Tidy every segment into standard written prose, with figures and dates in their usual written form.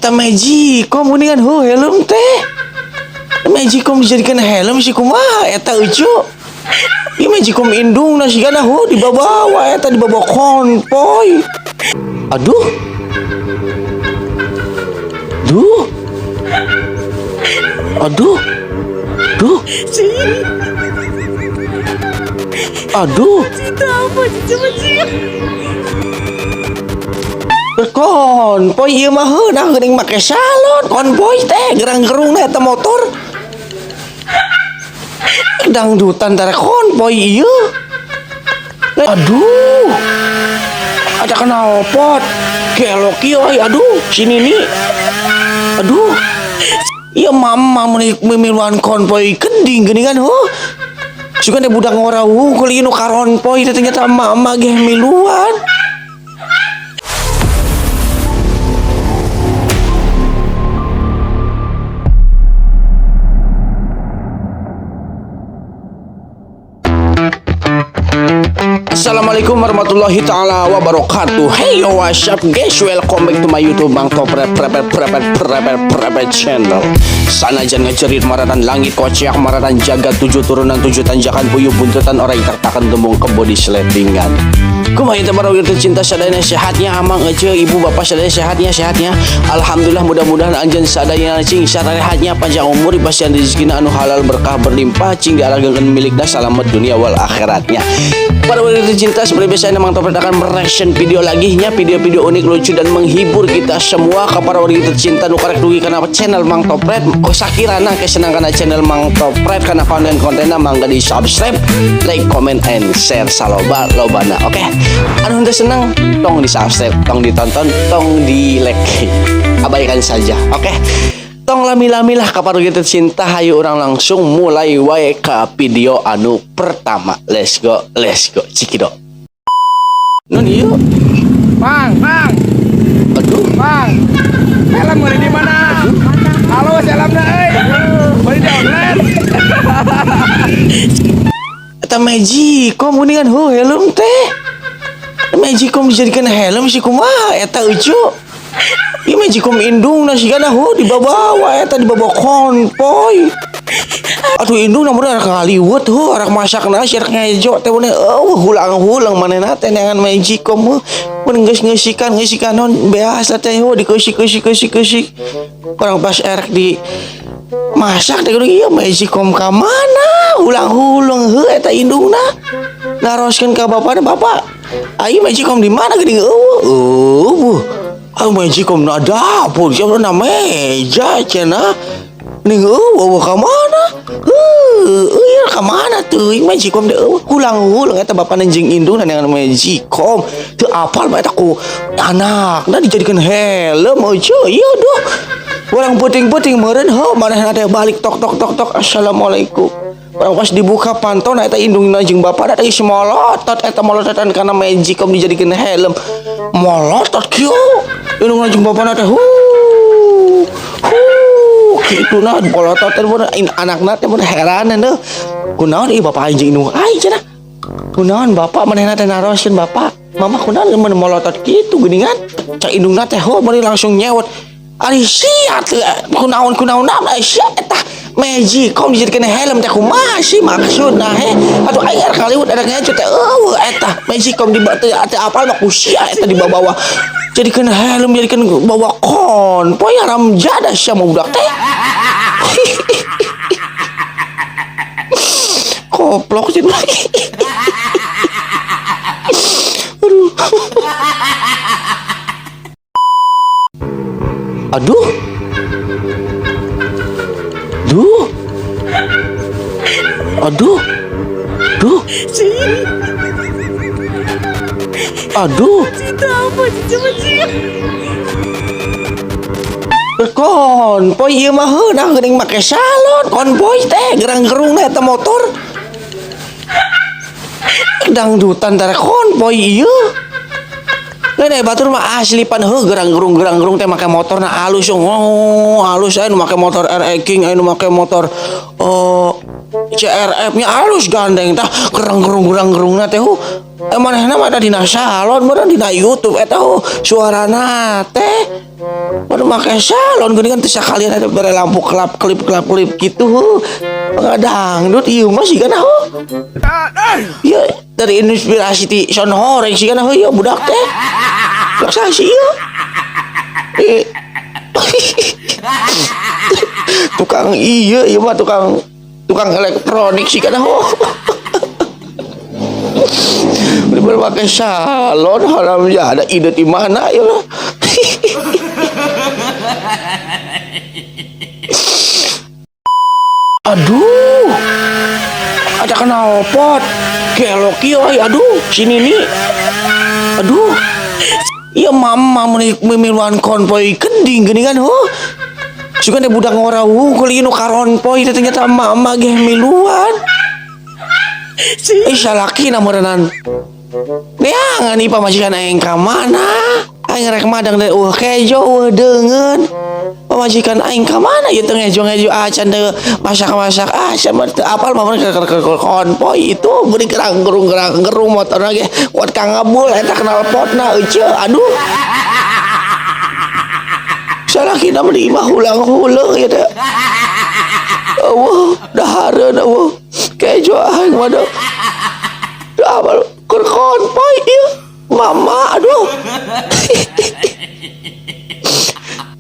Eta Magicom mendingan helm teh. Magicom dijadikan helm si kumaha eta eucu. Ieu Magicom indung nasigana dibawa eta dibawa konvoy. Aduh. Duh. Aduh. Duh. Aduh. Konvoy ieu mah heunah geuning make salon. Konvoy teh gerang-gerungna eta motor. Dangdutan tara konvoy ieu. Aduh. Ada knalpot. Gelok ieu aduh sini nih. Aduh. Ieu mama memiluan konvoy kending geuningan sugan teh budak ngora unggul ieu nu karonvoy teh ternyata mama ge miluan. Assalamualaikum warahmatullahi ta'ala wabarakatuh. Hey yo, what's up guys, welcome back to my YouTube Mang Topret channel. Sana jangan ngejerit maranan langit kocak maranan jaga 7 turunan 7 tanjakan buyuk buntutan orang tertakan tembung ke body slappingan. Kumaha teh para warga tercinta sadayana sehatnya amang aja ibu bapak sadayana sehatnya alhamdulillah mudah-mudahan anjeun sadayana cing sarehatnya panjang umur dipasihan rezekina anu halal berkah berlimpah cing diaragengkeun milikna salamet dunia wal akhiratnya. Para warga tercinta seperti biasa Mang Topret akan mereaction video lagi nya video-video unik lucu dan menghibur kita semua ke para warga tercinta nu karek dugi kana channel Mang Topret sakirana kesenang kana channel Mang Topret kana konten-kontenna mangga di subscribe, like, comment, and share salobana. Oke. Anu henteu seneng tong di subscribe, tong ditonton, tong di like. Abaikan saja. Oke. Tong lami-lami lah ka para warga tercinta, hayu orang langsung mulai wae ka video anu pertama. Let's go cikidot. Nun ieu Mang aduh Mang, helm beli di mana? Halo, helmna euy. Beli di outlet. eta Magicom mendingan helm teh. Magicom dijadikan helm si kumaha eta eucu. Ieu Magicom indung nasigana dibawa eta dibawa konvoy. Atuh indung namun arak ngaliwet arak masakna arak ngejo teh bener hulang manehna teh dengan Magicom mun geus ngeusikan non biasa teh dikeusik orang pas arak di masak teh ieu Magicom ka mana hulang eta indungna naroskeun ka bapak aing Magicom di mana geuning Magicom na dapur siapa na meja cenah ning ka mana ka mana tuh Magicom deh hulang eta bapak nenjing indung dengan Magicom teu apal mah eta ku anakna dijadikan helm euy ieu doh urang peuting meureun manehna teh balik tok assalamualaikum. Orang pas dibuka pantau eta indungna jeung bapak teh semolotot eta molototan kana Magicom dijadikeun helm molotot kieu indungna jeung bapana teh kituna molotot teh anakna teh heran teh kunaon ieu bapak anjing indung cenah kunaon bapak manehna teh naroskeun bapak mama kunaon mun molotot kitu geuningan cak indungna teh meureun langsung nyewot ari sia teh kunaon sia eta Magicom dijadikan helm teh kumaha sih maksudna atuh aing kaliwut ada ngejo teh eta Magicom di teh apal mah kusia eta dibawa jadikan helm jadikan bawa konvoy haram jada sia budak teh koplok sih aduh konvoy ieu mah heunah geuning make salon. Konvoy teh gerang-gerungna eta motor. Dangdutan tara konvoy ieu. Lain batur mah asli pan gerang-gerung teh make motorna alus halus aya nu make motor RX King aya nu make motor CRF nya alus gandeng tah gerang-gerungna teh manehna mah ada dina salon, meureun dina YouTube eta suarana teh. Baru make salon geuningan teh sakalian ada bere lampu klip gitu. Dangdut ieu mah sigana ya dari inspirasi ti Son Horeng sigana ya budak teh. Laksa sih ieu. Tukang ieu mah tukang elektronik sigana udah berpakai salon haram ya ada ide di mana ya lah. Aduh, ada knalpot gelok ya, aduh sini nih, aduh ya mama memiluan konvoy kending gini kan suka deh budak ngorau kali ini karonpoy ternyata mama ge miluan. Salaki namurenan neangan nih pamajikan aing ka mana aing rek madang deh kejo dengan pamajikan aing ka mana ya teu ngejo acan teh masak acan apal mah konvoy itu beri gerung motorna ge kuat kangabul eta knalpotna euceul aduh salaki na mah imah hulang-hulang ya teh dahareun kejo aing waduh apal konvoy ieu mama aduh.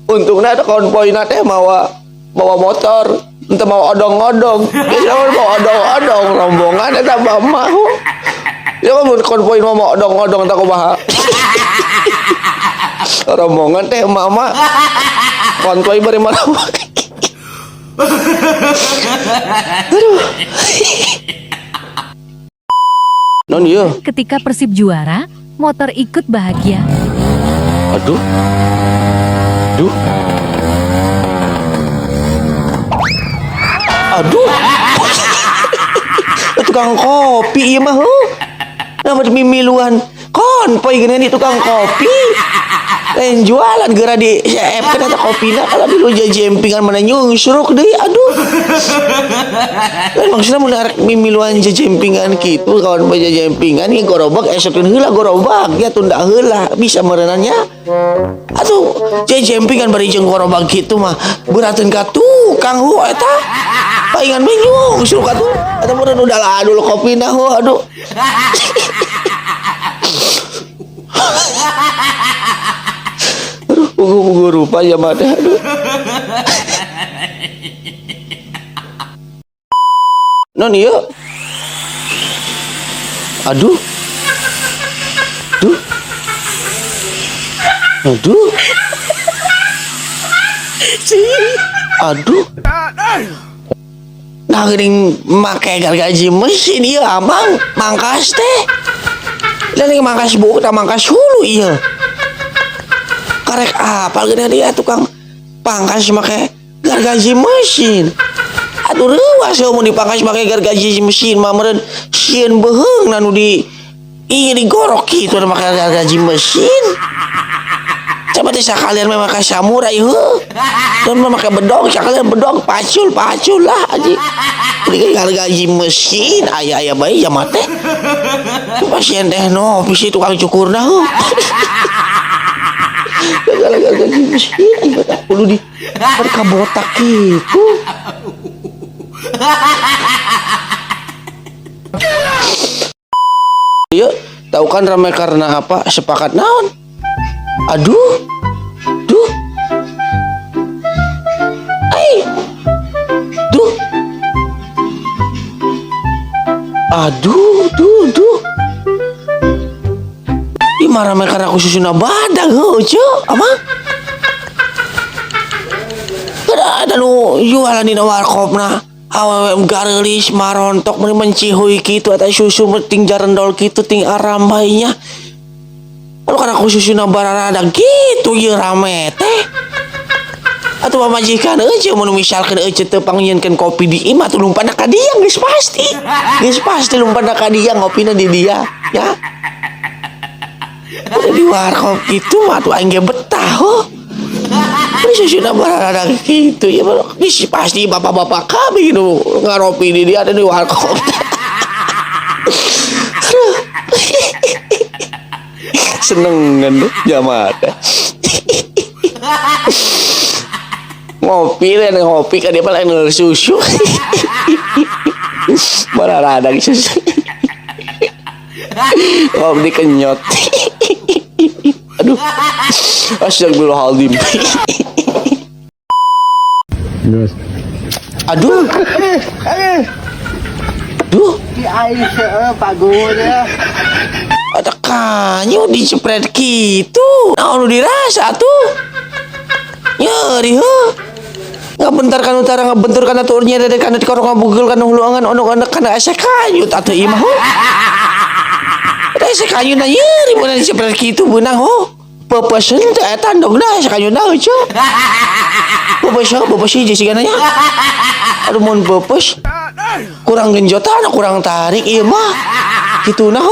Untungnya ada konvoyna teh mawa motor entah mau odong-odong biasanya mau odong-odong rombongan eta mama ya kan konvoy mau odong-odong tak kumaha rombongan teh mama konvoy bari marah. Aduh. Non iya. Ketika Persib juara, motor ikut bahagia. Aduh. Tukang kopi ieu mah nama mimiluan konvoy geuning tukang kopi. Lain jualan geura di CF kan eta kopina kalau di lu jempingan mana nyusruk deui aduh. Lain maksudna mun arek mimiluan jempingan kitu kawan bae jempingan ieu gorobak esokeun heula gorobak ya tunda heula bisa meureunannya. Atuh jempingan bari jeung gorobak kitu mah beurateun ka tukang eta. Paingan bae nyusruk atuh. Eta meureun udah ladul kopina aduh. Pugu rupa ya mah aduh. Non ieu. Aduh. Nah geuning make gargaji mesin ieu amang mangkas teh. Lain mangkas buuk ta mangkas hulu ieu. Karek apa gini dia tukang pangkas make gargaji mesin. Aduh reuas mun dipangkas make gargaji mesin mah meureun sieun beheung nu di ieu digorok kitu make gargaji mesin. Coba teh sakalian mah make samurai dan mah make bedog sakalian bedog pacul lah aji. Beli gargaji mesin aya bae ya mah teh. Pasien teh no bisi tukang cukurna gara-gara mesin batak perlu di berkabotak gitu. Yuk, tahu kan ramai karena apa? Sepakat naon? Aduh. Marah karena khususnya badak apa? Ada nu jualan di warkopna awewe garelis marontok meni mencihui kitu eta susu ting jarendol kitu ting aram bae nya. Lalu karena khususnya bararada gitu ieu rame teh. Atuh pamajikan mun misalkeun teu pangnyieunkeun kopi di imah tuh lumpana ka dieu geus pasti. Geus pasti lumpana ka dieu ngopina di dia ya. Di warkop itu mah tuh aing ge betah Ini susuna barada gitu ya bisa pasti bapak-bapak kami nu ngaropi di dia ada di warkop. Aduh. Senengan lu Jamada. Ngopi kan dia paling susu. Mana radang susu. Ngopi kenyot. Aduh. Astagfirullahaladzim. Aduh. Aduh. Ada kanyu dicepret gitu. Nah, lu dirasa tuh. Nyeri ngabentar kan utara ngabentur kan aturnya dari kan di korong ngabugel kan huluangan ono kan asa kanyu atau imah ada asa kanyu na nyeri mun dicepret gitu beunang pepesen teh eta ndog da asa kanyu na aja pepes hiji sigana nya aduh mun pepes kurang genjotan kurang tarik ieu mah kitu nah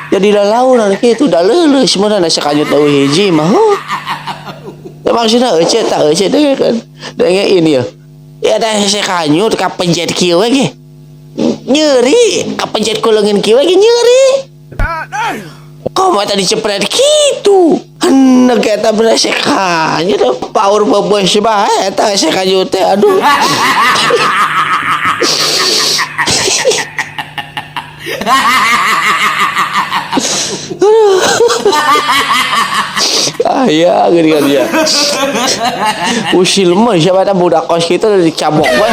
jadi lalaunan kitu da leuleus mun asa kanyu teu hiji mah maksudnya tak deh kan dengan ini ya ada saya kanyut kapenjet kieu ge nyeri kapenjet kulengin kieu ge nyeri kok mata dicepret gitu hendak eta berasa kanyut power bebas bae eta saya kanyut teh aduh ya gini kan dia usil mah siapa budak kos kita dicabok weh